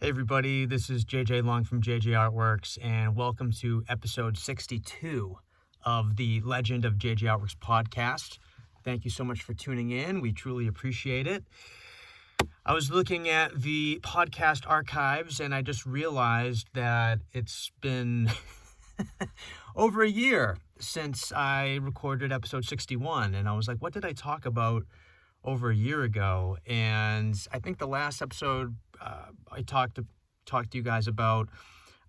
Hey everybody, this is JJ Long from JJArtworks, and welcome to episode 62 of the Legend of JJArtworks podcast. Thank you so much for tuning in. We truly appreciate it. I was looking at the podcast archives and I just realized that it's been over a year since I recorded episode 61, and I was like, what did I talk about over a year ago? And I think the last episode I talked to you guys about,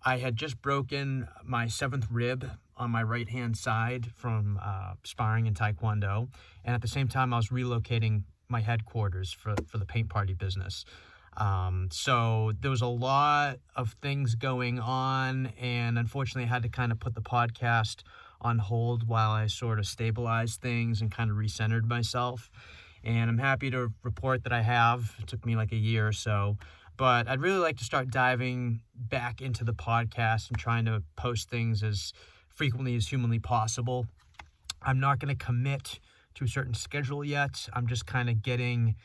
I had just broken my 7th rib on my right hand side from sparring in Taekwondo, and at the same time I was relocating my headquarters for the paint party business. So there was a lot of things going on, and unfortunately I had to kind of put the podcast on hold while I sort of stabilized things and kind of recentered myself. And I'm happy to report that I have. It took me like a year or so, but I'd really like to start diving back into the podcast and trying to post things as frequently as humanly possible. I'm not going to commit to a certain schedule yet. I'm just kind of getting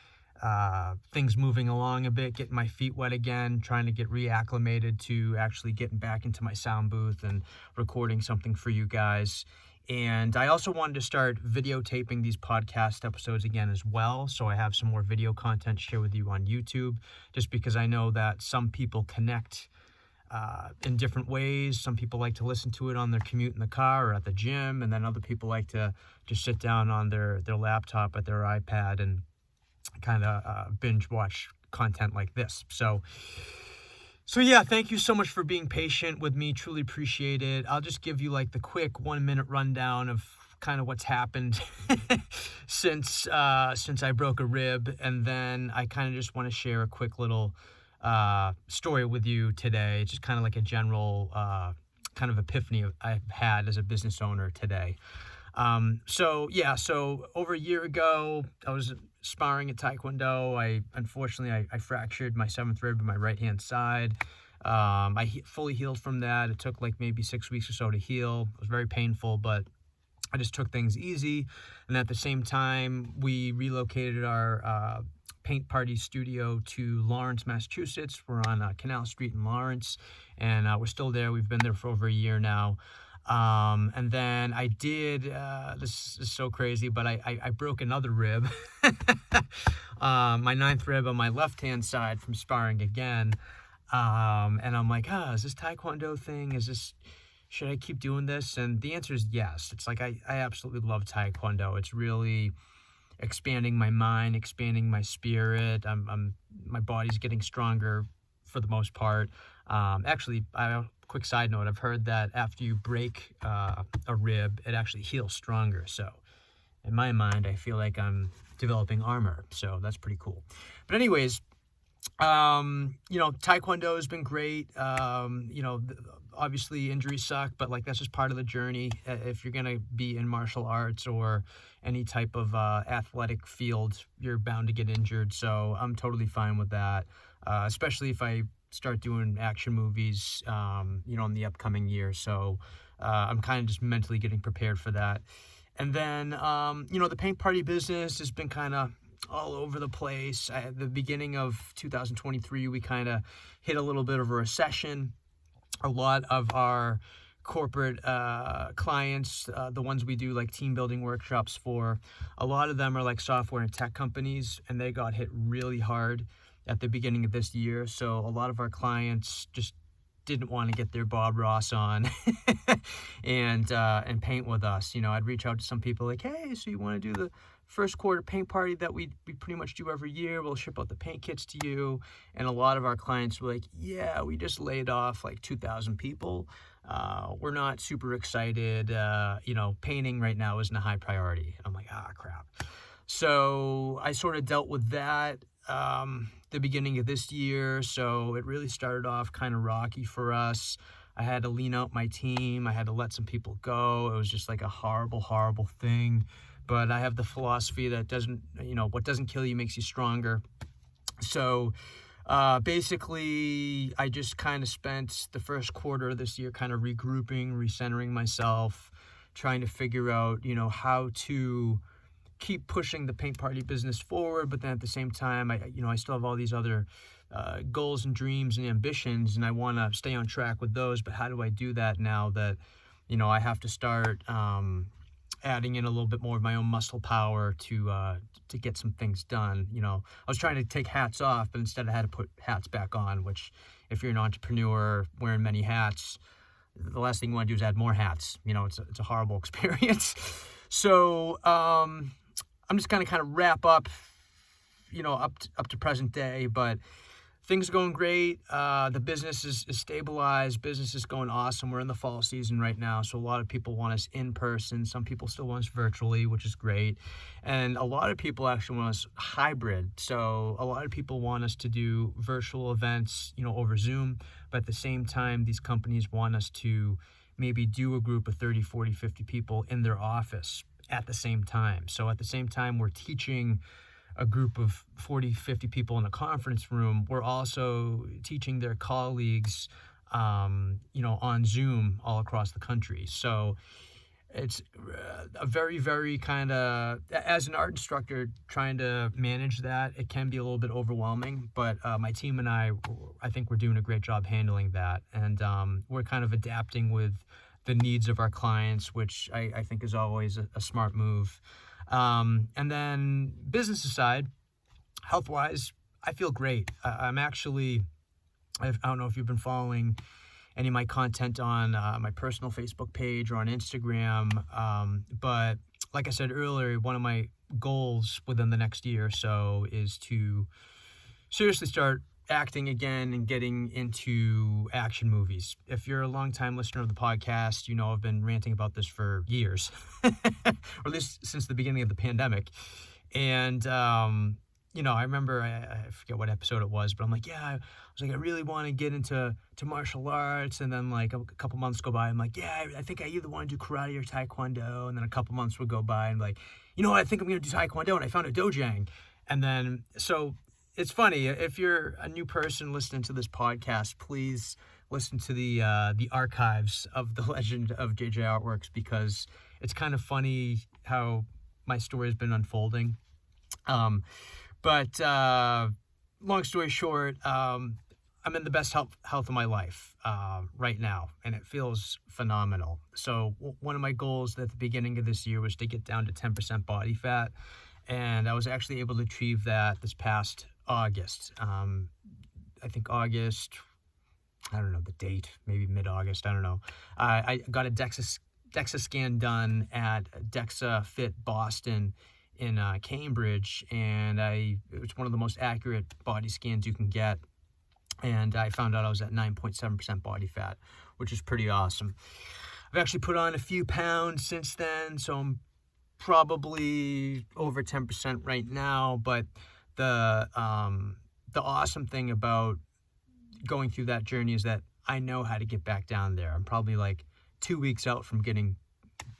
things moving along a bit, getting my feet wet again, trying to get reacclimated to actually getting back into my sound booth and recording something for you guys. And I also wanted to start videotaping these podcast episodes again as well, so I have some more video content to share with you on YouTube, just because I know that some people connect in different ways. Some people like to listen to it on their commute in the car or at the gym, and then other people like to just sit down on their laptop at their iPad and kind of binge watch content like this. So yeah, thank you so much for being patient with me. Truly appreciate it. I'll just give you like the quick 1-minute rundown of kind of what's happened since I broke a rib, and then I kind of just want to share a quick little story with you today. It's just kind of like a general kind of epiphany I've had as a business owner today. So over a year ago, I was sparring at Taekwondo. Unfortunately fractured my 7th rib in my right hand side. I fully healed from that. It took like maybe 6 weeks or so to heal. It was very painful, but I just took things easy. And at the same time, we relocated our paint party studio to Lawrence, Massachusetts. We're on Canal Street in Lawrence, and we're still there. We've been there for over a year now. And then I did, this is so crazy, but I broke another rib, my 9th rib on my left-hand side from sparring again. And I'm like, is this Taekwondo thing? Should I keep doing this? And the answer is yes. It's like, I absolutely love Taekwondo. It's really expanding my mind, expanding my spirit. My body's getting stronger for the most part. Actually, quick side note, I've heard that after you break a rib, it actually heals stronger. So in my mind, I feel like I'm developing armor. So that's pretty cool. But anyways, Taekwondo has been great. Obviously injuries suck, but like that's just part of the journey. If you're going to be in martial arts or any type of athletic field, you're bound to get injured. So I'm totally fine with that, especially if I start doing action movies, in the upcoming year. So I'm kind of just mentally getting prepared for that. And then, the paint party business has been kind of all over the place. At the beginning of 2023, we kind of hit a little bit of a recession. A lot of our corporate clients, the ones we do like team building workshops for, a lot of them are like software and tech companies, and they got hit really hard at the beginning of this year. So a lot of our clients just didn't want to get their Bob Ross on and paint with us. I'd reach out to some people like, hey, so you want to do the first quarter paint party that we pretty much do every year? We'll ship out the paint kits to you. And a lot of our clients were like, yeah, we just laid off like 2,000 people. We're not super excited. Painting right now isn't a high priority. And I'm like, crap. So I sort of dealt with that the beginning of this year. So it really started off kind of rocky for us. I had to lean out my team. I had to let some people go. It was just like a horrible, horrible thing. But I have the philosophy that what doesn't kill you makes you stronger. So basically, I just kind of spent the first quarter of this year kind of regrouping, recentering myself, trying to figure out, how to keep pushing the paint party business forward, but then at the same time, I still have all these other goals and dreams and ambitions, and I want to stay on track with those. But how do I do that now that, I have to start adding in a little bit more of my own muscle power to get some things done? I was trying to take hats off, but instead I had to put hats back on, which if you're an entrepreneur wearing many hats, the last thing you want to do is add more hats. It's a horrible experience. So I'm just going to kind of wrap up, up to present day, but things are going great. The business is stabilized. Business is going awesome. We're in the fall season right now, so a lot of people want us in person. Some people still want us virtually, which is great. And a lot of people actually want us hybrid. So a lot of people want us to do virtual events, over Zoom. But at the same time, these companies want us to maybe do a group of 30, 40, 50 people in their office at the same time. So at the same time, we're teaching a group of 40, 50 people in a conference room. We're also teaching their colleagues, on Zoom all across the country. So it's a very, very kind of, as an art instructor, trying to manage that, it can be a little bit overwhelming, but my team and I think we're doing a great job handling that. And we're kind of adapting with the needs of our clients, which I think is always a smart move. And then business aside, health-wise, I feel great. I'm actually, I don't know if you've been following any of my content on my personal Facebook page or on Instagram, but like I said earlier, one of my goals within the next year or so is to seriously start acting again and getting into action movies. If you're a long-time listener of the podcast, I've been ranting about this for years, or at least since the beginning of the pandemic. And, I remember, I forget what episode it was, but I'm like, I really want to get into martial arts. And then like a couple months go by, I'm like, I think I either want to do karate or taekwondo. And then a couple months would go by and like, I think I'm going to do taekwondo. And I found a dojang. And then, so it's funny, if you're a new person listening to this podcast, please listen to the archives of the legend of JJArtworks, because it's kind of funny how my story has been unfolding. But long story short, I'm in the best health of my life right now, and it feels phenomenal. So one of my goals at the beginning of this year was to get down to 10% body fat, and I was actually able to achieve that this past August. I think August, I don't know the date, maybe mid-August, I don't know. I got a DEXA scan done at DEXA Fit Boston in Cambridge, and it was one of the most accurate body scans you can get. And I found out I was at 9.7% body fat, which is pretty awesome. I've actually put on a few pounds since then, so I'm probably over 10% right now. But the awesome thing about going through that journey is that I know how to get back down there. I'm probably like 2 weeks out from getting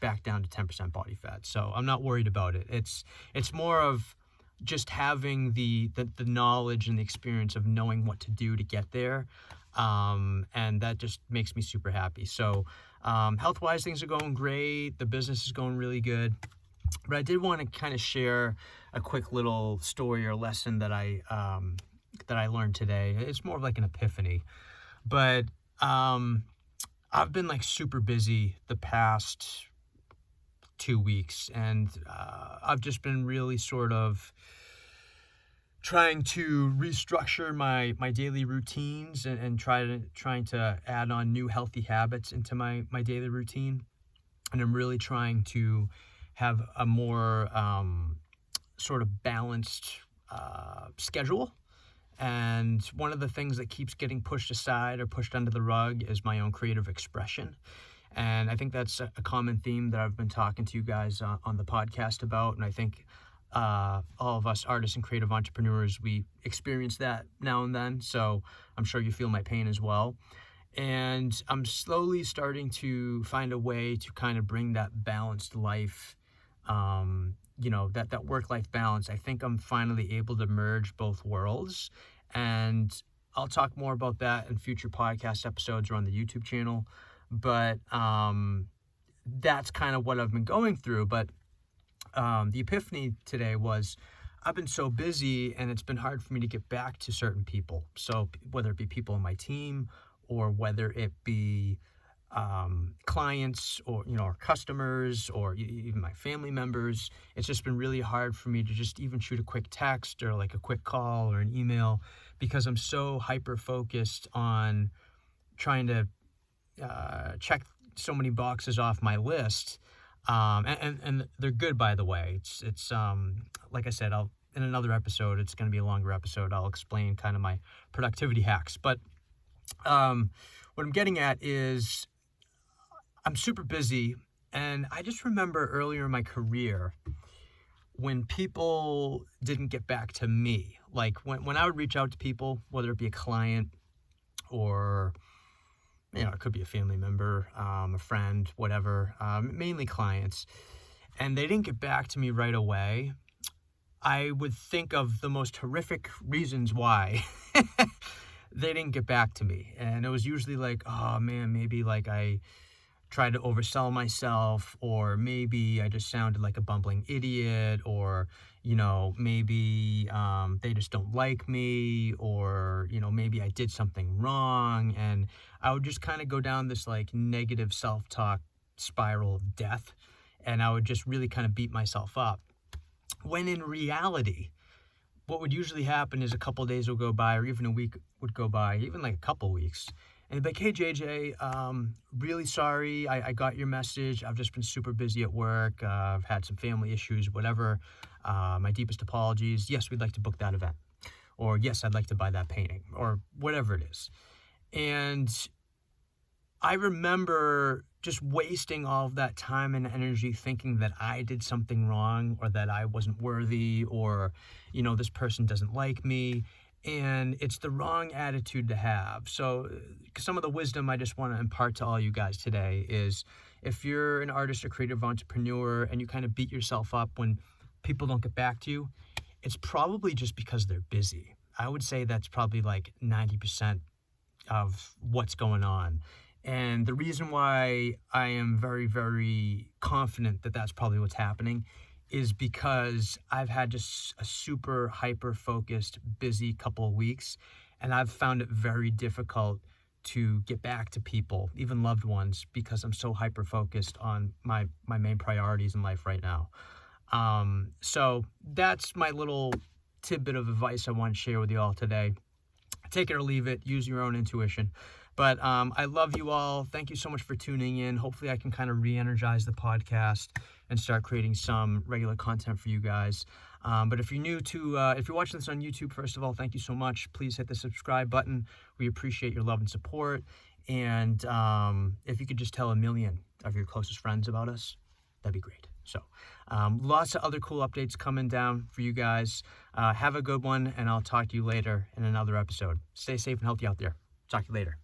back down to 10% body fat, so I'm not worried about it. It's more of just having the knowledge and the experience of knowing what to do to get there, and that just makes me super happy. So health-wise, things are going great. The business is going really good. But I did want to kind of share a quick little story or lesson that I learned today. It's more of like an epiphany. But I've been like super busy the past 2 weeks, and I've just been really sort of trying to restructure my daily routines and trying to add on new healthy habits into my daily routine. And I'm really trying to have a more sort of balanced schedule. And one of the things that keeps getting pushed aside or pushed under the rug is my own creative expression. And I think that's a common theme that I've been talking to you guys on the podcast about. And I think all of us artists and creative entrepreneurs, we experience that now and then. So I'm sure you feel my pain as well. And I'm slowly starting to find a way to kind of bring that balanced life, that work-life balance. I think I'm finally able to merge both worlds. And I'll talk more about that in future podcast episodes or on the YouTube channel. But that's kind of what I've been going through. But The epiphany today was I've been so busy and it's been hard for me to get back to certain people. So whether it be people on my team or whether it be clients or, or customers or even my family members, it's just been really hard for me to just even shoot a quick text or like a quick call or an email because I'm so hyper focused on trying to check so many boxes off my list. And they're good, by the way. It's like I said, in another episode, it's going to be a longer episode. I'll explain kind of my productivity hacks. But what I'm getting at is I'm super busy, and I just remember earlier in my career when people didn't get back to me. Like when I would reach out to people, whether it be a client or it could be a family member, a friend, whatever, mainly clients, and they didn't get back to me right away, I would think of the most horrific reasons why they didn't get back to me. And it was usually like, oh man, maybe like I tried to oversell myself, or maybe I just sounded like a bumbling idiot, or maybe they just don't like me, or maybe I did something wrong. And I would just kind of go down this like negative self-talk spiral of death, and I would just really kind of beat myself up, when in reality what would usually happen is a couple of days will go by, or even a week would go by, even like a couple of weeks, and they'd be like, hey JJ, really sorry, I got your message, I've just been super busy at work, I've had some family issues, whatever, my deepest apologies, yes, we'd like to book that event, or yes, I'd like to buy that painting, or whatever it is. And I remember just wasting all of that time and energy thinking that I did something wrong, or that I wasn't worthy, or this person doesn't like me. And it's the wrong attitude to have. So some of the wisdom I just want to impart to all you guys today is, if you're an artist or creative entrepreneur and you kind of beat yourself up when people don't get back to you, it's probably just because they're busy. I would say that's probably like 90% of what's going on. And the reason why I am very, very confident that that's probably what's happening is because I've had just a super hyper-focused, busy couple of weeks, and I've found it very difficult to get back to people, even loved ones, because I'm so hyper-focused on my main priorities in life right now. So that's my little tidbit of advice I want to share with you all today. Take it or leave it. Use your own intuition. But I love you all. Thank you so much for tuning in. Hopefully I can kind of re-energize the podcast and start creating some regular content for you guys. But if you're new to, if you're watching this on YouTube, first of all, thank you so much. Please hit the subscribe button. We appreciate your love and support. And if you could just tell 1 million of your closest friends about us, that'd be great. So lots of other cool updates coming down for you guys. Have a good one, and I'll talk to you later in another episode. Stay safe and healthy out there. Talk to you later.